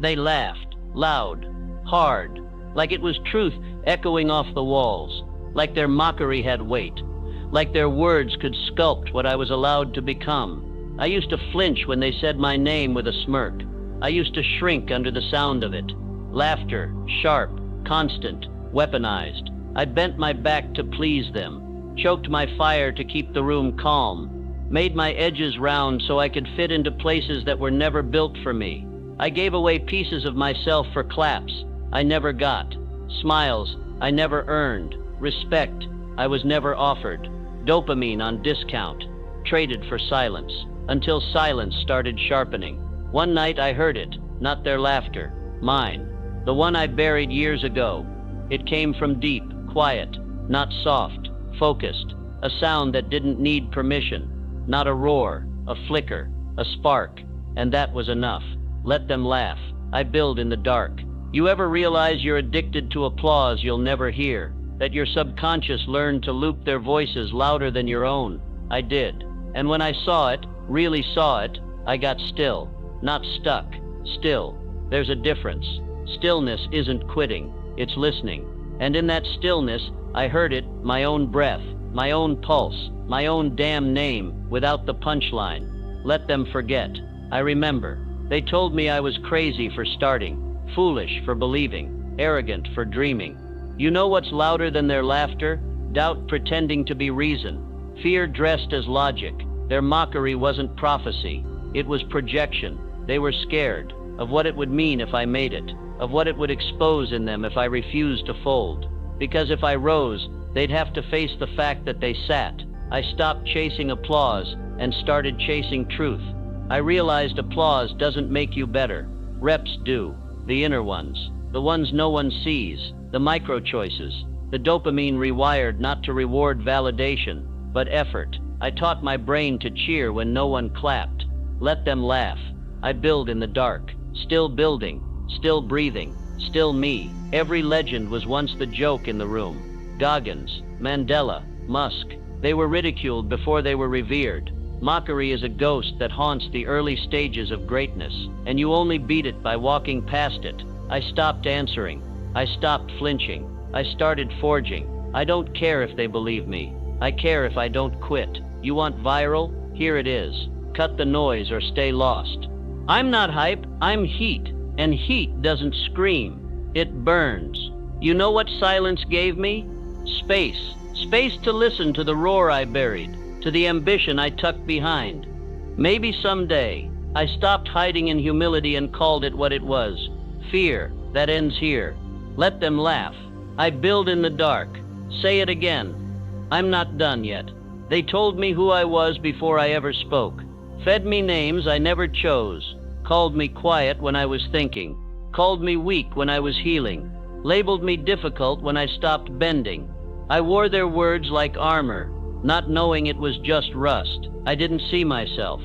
They laughed, loud, hard, like it was truth echoing off the walls, like their mockery had weight, like their words could sculpt what I was allowed to become. I used to flinch when they said my name with a smirk. I used to shrink under the sound of it. Laughter, sharp, constant, weaponized. I bent my back to please them, choked my fire to keep the room calm, made my edges round so I could fit into places that were never built for me. I gave away pieces of myself for claps I never got, smiles I never earned, respect I was never offered, dopamine on discount, traded for silence, until silence started sharpening. One night I heard it, not their laughter, mine, the one I buried years ago. It came from deep, quiet, not soft, focused, a sound that didn't need permission, not a roar, a flicker, a spark, and that was enough. Let them laugh. I build in the dark. You ever realize you're addicted to applause you'll never hear? That your subconscious learned to loop their voices louder than your own? I did. And when I saw it, really saw it, I got still. Not stuck. Still. There's a difference. Stillness isn't quitting. It's listening. And in that stillness, I heard it, my own breath, my own pulse, my own damn name, without the punchline. Let them forget. I remember. They told me I was crazy for starting, foolish for believing, arrogant for dreaming. You know what's louder than their laughter? Doubt pretending to be reason, fear dressed as logic. Their mockery wasn't prophecy, it was projection. They were scared of what it would mean if I made it, of what it would expose in them if I refused to fold. Because if I rose, they'd have to face the fact that they sat. I stopped chasing applause and started chasing truth. I realized applause doesn't make you better. Reps do. The inner ones. The ones no one sees. The micro choices. The dopamine rewired not to reward validation, but effort. I taught my brain to cheer when no one clapped. Let them laugh. I build in the dark. Still building. Still breathing. Still me. Every legend was once the joke in the room. Goggins, Mandela, Musk. They were ridiculed before they were revered. Mockery is a ghost that haunts the early stages of greatness, and you only beat it by walking past it. I stopped answering. I stopped flinching. I started forging. I don't care if they believe me. I care if I don't quit. You want viral? Here it is. Cut the noise or stay lost. I'm not hype, I'm heat, and heat doesn't scream. It burns. You know what silence gave me? Space. Space to listen to the roar I buried, to the ambition I tucked behind. Maybe someday, I stopped hiding in humility and called it what it was. Fear that ends here. Let them laugh. I build in the dark. Say it again. I'm not done yet. They told me who I was before I ever spoke. Fed me names I never chose. Called me quiet when I was thinking. Called me weak when I was healing. Labeled me difficult when I stopped bending. I wore their words like armor, not knowing it was just rust. I didn't see myself.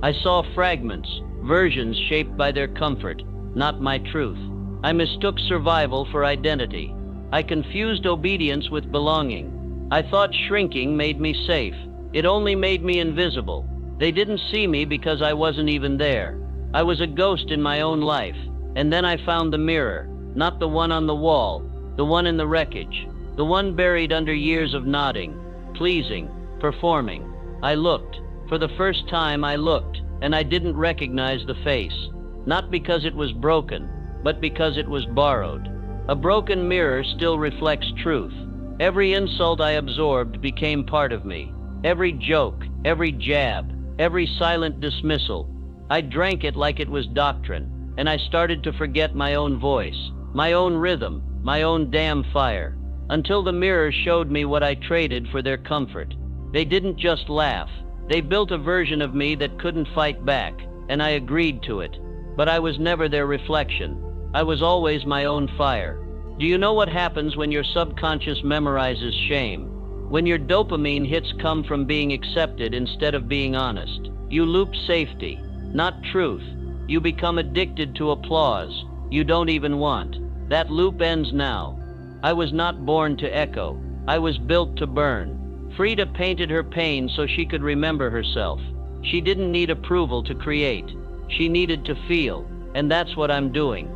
I saw fragments, versions shaped by their comfort, not my truth. I mistook survival for identity. I confused obedience with belonging. I thought shrinking made me safe. It only made me invisible. They didn't see me because I wasn't even there. I was a ghost in my own life. And then I found the mirror, not the one on the wall, the one in the wreckage, the one buried under years of nodding, pleasing, performing. I looked. For the first time I looked, and I didn't recognize the face. Not because it was broken, but because it was borrowed. A broken mirror still reflects truth. Every insult I absorbed became part of me. Every joke, every jab, every silent dismissal. I drank it like it was doctrine, and I started to forget my own voice, my own rhythm, my own damn fire, until the mirror showed me what I traded for their comfort. They didn't just laugh. They built a version of me that couldn't fight back, and I agreed to it. But I was never their reflection. I was always my own fire. Do you know what happens when your subconscious memorizes shame? When your dopamine hits come from being accepted instead of being honest. You loop safety, not truth. You become addicted to applause you don't even want. That loop ends now. I was not born to echo. I was built to burn. Frida painted her pain so she could remember herself. She didn't need approval to create. She needed to feel. And that's what I'm doing.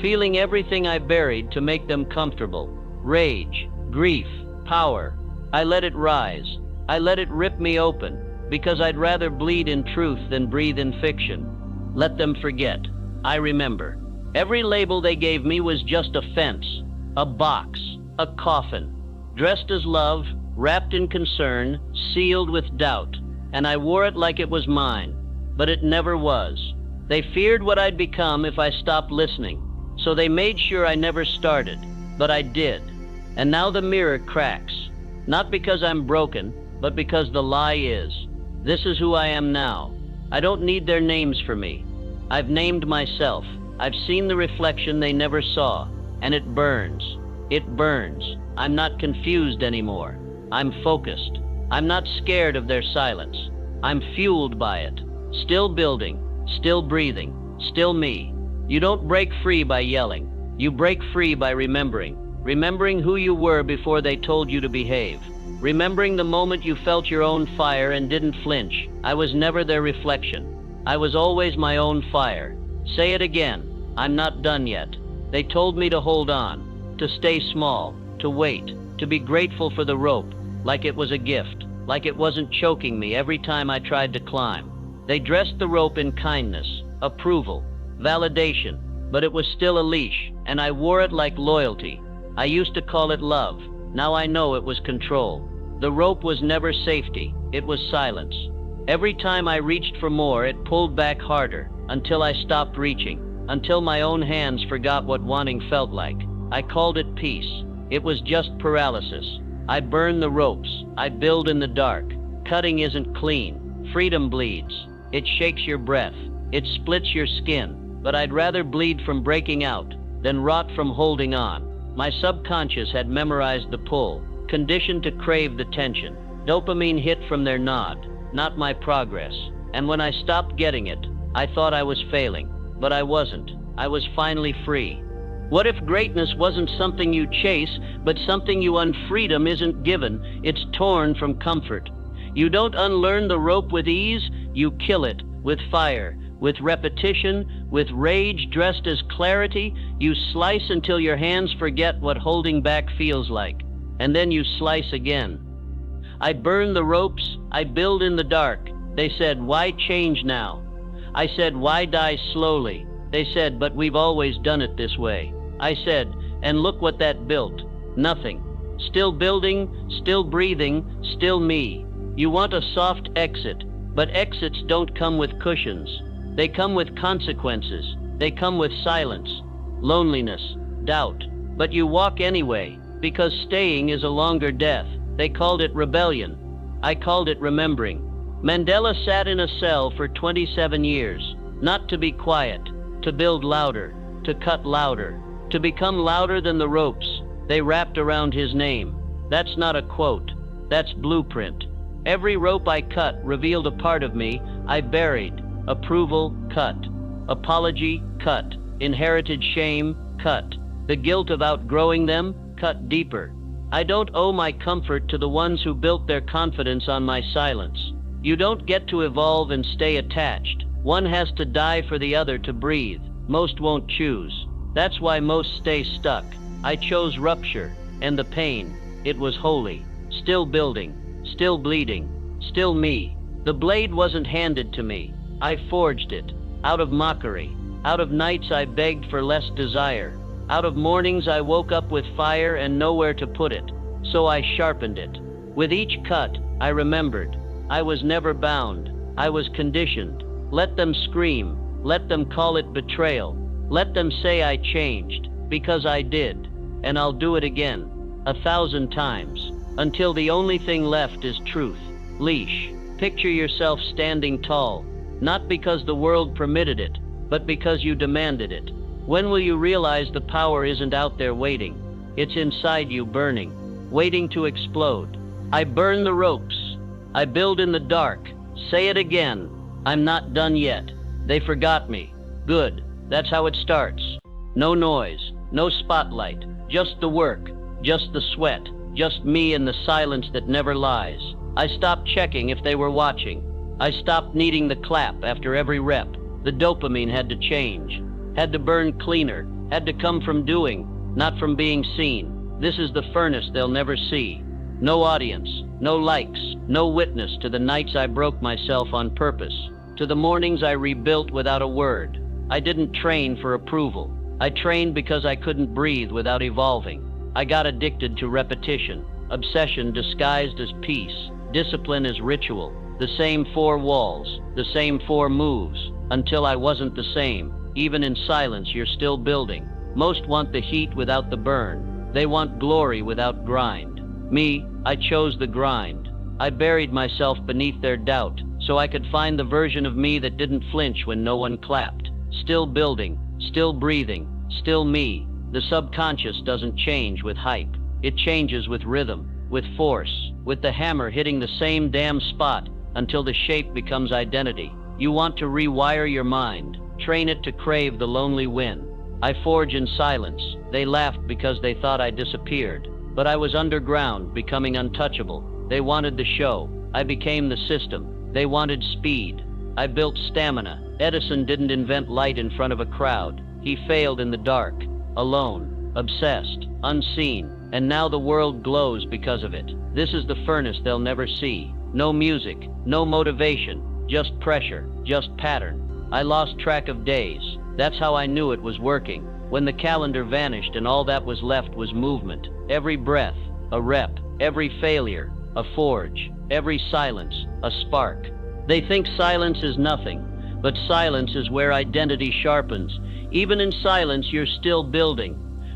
Feeling everything I buried to make them comfortable. Rage, grief, power. I let it rise. I let it rip me open, because I'd rather bleed in truth than breathe in fiction. Let them forget. I remember. Every label they gave me was just a fence, a box, a coffin, dressed as love, wrapped in concern, sealed with doubt, and I wore it like it was mine, but it never was. They feared what I'd become if I stopped listening, so they made sure I never started, but I did. And now the mirror cracks, not because I'm broken, but because the lie is. This is who I am now. I don't need their names for me. I've named myself. I've seen the reflection they never saw, and it burns. It burns. I'm not confused anymore. I'm focused. I'm not scared of their silence. I'm fueled by it. Still building, still breathing, still me. You don't break free by yelling. You break free by remembering. Remembering who you were before they told you to behave. Remembering the moment you felt your own fire and didn't flinch. I was never their reflection. I was always my own fire. Say it again. I'm not done yet. They told me to hold on, to stay small, to wait, to be grateful for the rope, like it was a gift, like it wasn't choking me every time I tried to climb. They dressed the rope in kindness, approval, validation, but it was still a leash, and I wore it like loyalty. I used to call it love. Now I know it was control. The rope was never safety. It was silence. Every time I reached for more, it pulled back harder, until I stopped reaching, until my own hands forgot what wanting felt like. I called it peace. It was just paralysis. I burn the ropes. I build in the dark. Cutting isn't clean. Freedom bleeds. It shakes your breath. It splits your skin. But I'd rather bleed from breaking out than rot from holding on. My subconscious had memorized the pull, conditioned to crave the tension. Dopamine hit from their nod, not my progress. And when I stopped getting it, I thought I was failing. But I wasn't. I was finally free. What if greatness wasn't something you chase, but something you unfreedom isn't given? It's torn from comfort. You don't unlearn the rope with ease, you kill it with fire, with repetition, with rage dressed as clarity. You slice until your hands forget what holding back feels like, and then you slice again. I burn the ropes, I build in the dark. They said, why change now? I said, why die slowly? They said, but we've always done it this way. I said, and look what that built. Nothing. Still building, still breathing, still me. You want a soft exit, but exits don't come with cushions. They come with consequences. They come with silence, loneliness, doubt. But you walk anyway, because staying is a longer death. They called it rebellion. I called it remembering. Mandela sat in a cell for 27 years, not to be quiet, to build louder, to cut louder, to become louder than the ropes they wrapped around his name. That's not a quote. That's blueprint. Every rope I cut revealed a part of me I buried. Approval, cut. Apology, cut. Inherited shame, cut. The guilt of outgrowing them, cut deeper. I don't owe my comfort to the ones who built their confidence on my silence. You don't get to evolve and stay attached. One has to die for the other to breathe. Most won't choose. That's why most stay stuck. I chose rupture, and the pain. It was holy. Still building, still bleeding, still me. The blade wasn't handed to me. I forged it. Out of mockery. Out of nights I begged for less desire. Out of mornings I woke up with fire and nowhere to put it. So I sharpened it. With each cut, I remembered. I was never bound. I was conditioned. Let them scream. Let them call it betrayal. Let them say I changed, because I did. And I'll do it again, 1,000 times, until the only thing left is truth. Leash. Picture yourself standing tall, not because the world permitted it, but because you demanded it. When will you realize the power isn't out there waiting? It's inside you burning, waiting to explode. I burn the ropes. I build in the dark. Say it again. I'm not done yet. They forgot me. Good. That's how it starts. No noise, no spotlight, just the work, just the sweat, just me in the silence that never lies. I stopped checking if they were watching. I stopped needing the clap after every rep. The dopamine had to change. had to burn cleaner, had to come from doing, not from being seen. This is the furnace they'll never see. No audience, no likes, no witness to the nights I broke myself on purpose, to the mornings I rebuilt without a word. I didn't train for approval. I trained because I couldn't breathe without evolving. I got addicted to repetition, obsession disguised as peace, discipline as ritual, the same 4 walls, the same 4 moves, until I wasn't the same. Even in silence, you're still building. Most want the heat without the burn. They want glory without grind. Me, I chose the grind. I buried myself beneath their doubt, so I could find the version of me that didn't flinch when no one clapped. Still building, still breathing, still me. The subconscious doesn't change with hype. It changes with rhythm, with force, with the hammer hitting the same damn spot until the shape becomes identity. You want to rewire your mind, train it to crave the lonely win. I forge in silence. They laughed because they thought I disappeared. But I was underground, becoming untouchable. They wanted the show. I became the system. They wanted speed. I built stamina. Edison didn't invent light in front of a crowd. He failed in the dark, alone, obsessed, unseen, and now the world glows because of it. This is the furnace they'll never see. No music, no motivation, just pressure, just pattern. I lost track of days. That's how I knew it was working. When the calendar vanished and all that was left was movement. Every breath, a rep. Every failure, a forge. Every silence, a spark. They think silence is nothing, but silence is where identity sharpens. Even in silence, you're still building.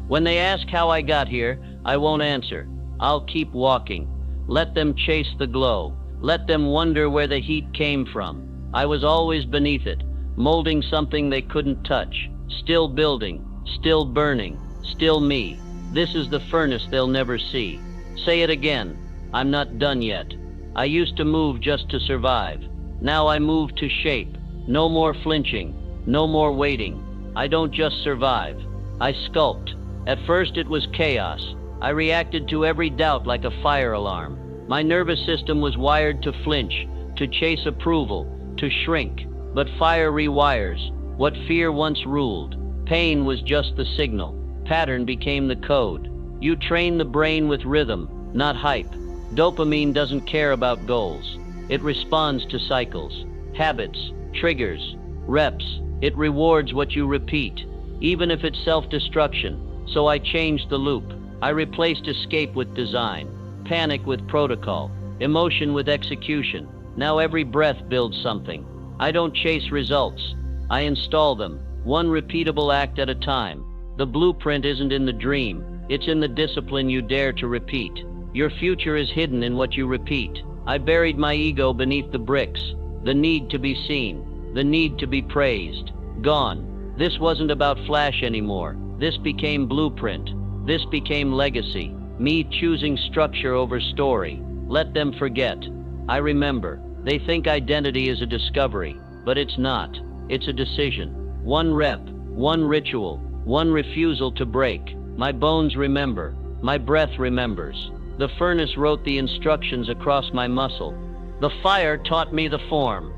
When they ask how I got here, I won't answer. I'll keep walking. Let them chase the glow. Let them wonder where the heat came from. I was always beneath it, molding something they couldn't touch. Still building, still burning, still me. This is the furnace they'll never see. Say it again. I'm not done yet. I used to move just to survive. Now I move to shape. No more flinching. No more waiting. I don't just survive. I sculpt. At first it was chaos. I reacted to every doubt like a fire alarm. My nervous system was wired to flinch, to chase approval, to shrink. But fire rewires. What fear once ruled. Pain was just the signal. Pattern became the code. You train the brain with rhythm, not hype. Dopamine doesn't care about goals. It responds to cycles, habits, triggers, reps. It rewards what you repeat, even if it's self-destruction. So I changed the loop. I replaced escape with design, panic with protocol, emotion with execution. Now every breath builds something. I don't chase results. I install them, one repeatable act at a time. The blueprint isn't in the dream. It's in the discipline you dare to repeat. Your future is hidden in what you repeat. I buried my ego beneath the bricks. The need to be seen. The need to be praised. Gone. This wasn't about flash anymore. This became blueprint. This became legacy. Me choosing structure over story. Let them forget. I remember. They think identity is a discovery, but it's not. It's a decision. One rep, one ritual, one refusal to break. My bones remember. My breath remembers. The furnace wrote the instructions across my muscle. The fire taught me the form.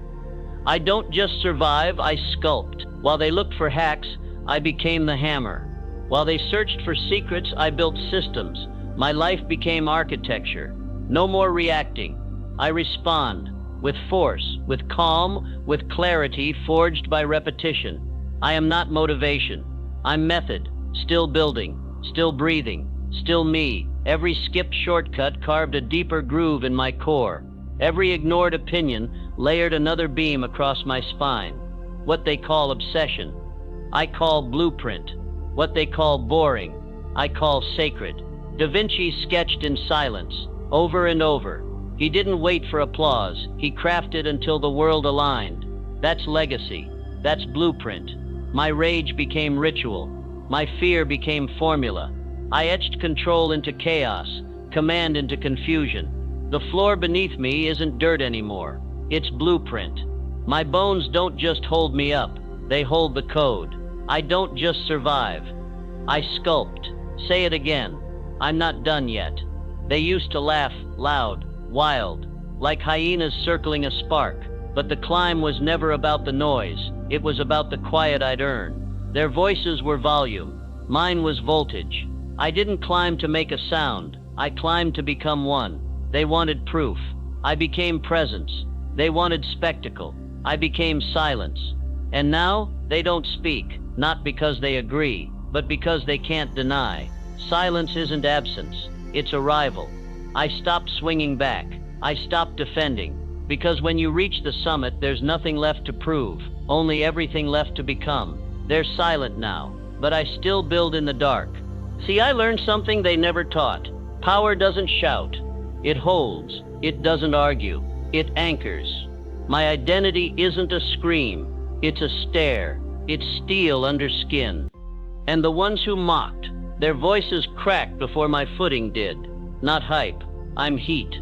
I don't just survive, I sculpt. While they looked for hacks, I became the hammer. While they searched for secrets, I built systems. My life became architecture. No more reacting. I respond. With force, with calm, with clarity forged by repetition. I am not motivation. I'm method. Still building. Still breathing. Still me. Every skipped shortcut carved a deeper groove in my core. Every ignored opinion layered another beam across my spine. What they call obsession, I call blueprint. What they call boring, I call sacred. Da Vinci sketched in silence, over and over. He didn't wait for applause. He crafted until the world aligned. That's legacy. That's blueprint. My rage became ritual. My fear became formula. I etched control into chaos, command into confusion. The floor beneath me isn't dirt anymore. It's blueprint. My bones don't just hold me up. They hold the code. I don't just survive. I sculpt. Say it again. I'm not done yet. They used to laugh loud, wild, like hyenas circling a spark. But the climb was never about the noise. It was about the quiet I'd earn. Their voices were volume. Mine was voltage. I didn't climb to make a sound. I climbed to become one. They wanted proof. I became presence. They wanted spectacle. I became silence. And now, they don't speak, not because they agree, but because they can't deny. Silence isn't absence. It's arrival. I stopped swinging back. I stopped defending. Because when you reach the summit, there's nothing left to prove, only everything left to become. They're silent now, but I still build in the dark. See, I learned something they never taught. Power doesn't shout. It holds. It doesn't argue. It anchors. My identity isn't a scream. It's a stare. It's steel under skin. And the ones who mocked, their voices cracked before my footing did. Not hype. I'm heat.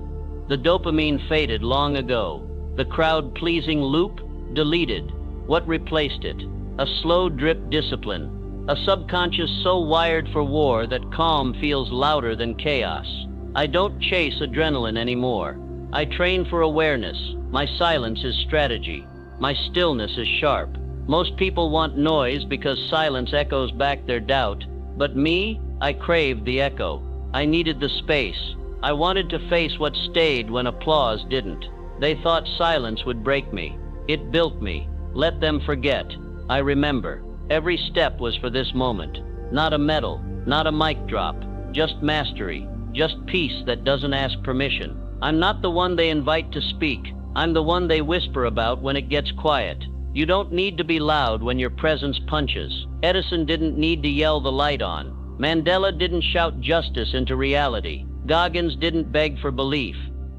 The dopamine faded long ago. The crowd-pleasing loop deleted. What replaced it? A slow drip discipline. A subconscious so wired for war that calm feels louder than chaos. I don't chase adrenaline anymore. I train for awareness. My silence is strategy. My stillness is sharp. Most people want noise because silence echoes back their doubt. But me, I craved the echo. I needed the space. I wanted to face what stayed when applause didn't. They thought silence would break me. It built me. Let them forget. I remember. Every step was for this moment. Not a medal, not a mic drop, just mastery, just peace that doesn't ask permission. I'm not the one they invite to speak. I'm the one they whisper about when it gets quiet. You don't need to be loud when your presence punches. Edison didn't need to yell the light on. Mandela didn't shout justice into reality. Goggins didn't beg for belief.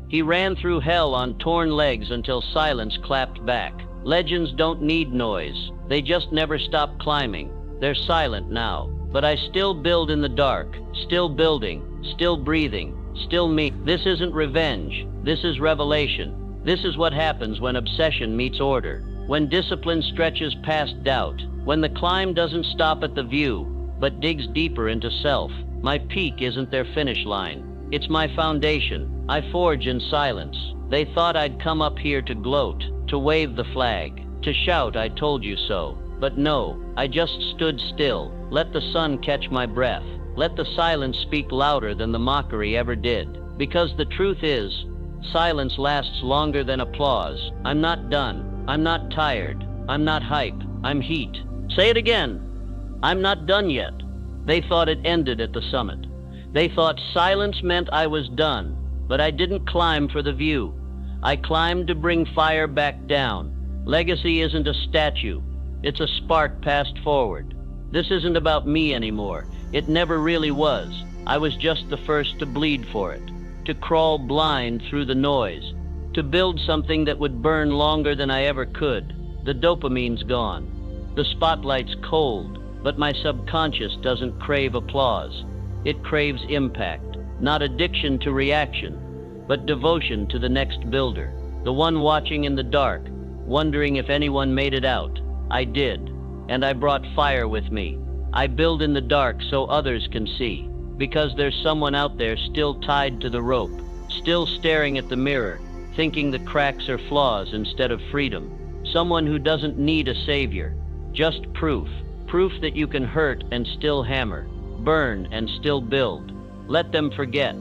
He ran through hell on torn legs until silence clapped back. Legends don't need noise. They just never stop climbing. They're silent now. But I still build in the dark, still building, still breathing, still me. This isn't revenge. This is revelation. This is what happens when obsession meets order. When discipline stretches past doubt. When the climb doesn't stop at the view, but digs deeper into self. My peak isn't their finish line. It's my foundation. I forge in silence. They thought I'd come up here to gloat, to wave the flag, to shout I told you so. But no, I just stood still, let the sun catch my breath, let the silence speak louder than the mockery ever did. Because the truth is, silence lasts longer than applause. I'm not done. I'm not tired. I'm not hype. I'm heat. Say it again. I'm not done yet. They thought it ended at the summit. They thought silence meant I was done, but I didn't climb for the view. I climbed to bring fire back down. Legacy isn't a statue. It's a spark passed forward. This isn't about me anymore. It never really was. I was just the first to bleed for it, to crawl blind through the noise, to build something that would burn longer than I ever could. The dopamine's gone. The spotlight's cold, but my subconscious doesn't crave applause. It craves impact, not addiction to reaction, but devotion to the next builder, the one watching in the dark, wondering if anyone made it out. I did, and I brought fire with me. I build in the dark so others can see, because there's someone out there still tied to the rope, still staring at the mirror, thinking the cracks are flaws instead of freedom. Someone who doesn't need a savior, just proof that you can hurt and still hammer, burn and still build. Let them forget.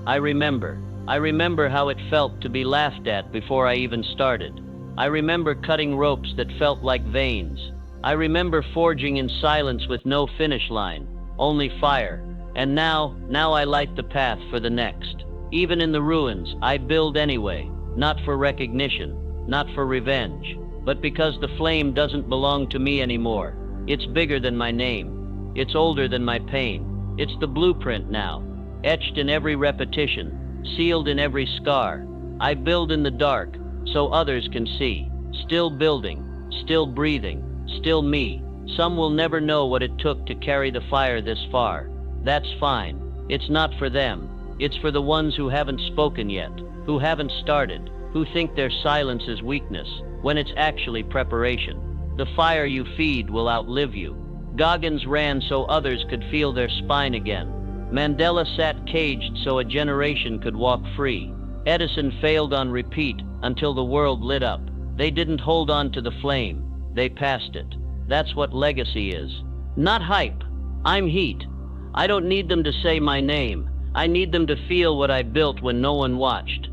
I remember how it felt to be laughed at before I even started. I remember cutting ropes that felt like veins. I remember forging in silence with no finish line, only fire. And now I light the path for the next. Even in the ruins, I build anyway, not for recognition, not for revenge, but because the flame doesn't belong to me anymore. It's bigger than my name. It's older than my pain. It's the blueprint now, etched in every repetition, sealed in every scar. I build in the dark so others can see. Still building, still breathing, still me. Some will never know what it took to carry the fire this far. That's fine. It's not for them. It's for the ones who haven't spoken yet, who haven't started, who think their silence is weakness, when it's actually preparation. The fire you feed will outlive you. Goggins ran so others could feel their spine again. Mandela sat caged so a generation could walk free. Edison failed on repeat until the world lit up. They didn't hold on to the flame. They passed it. That's what legacy is. Not hype. I'm heat. I don't need them to say my name. I need them to feel what I built when no one watched.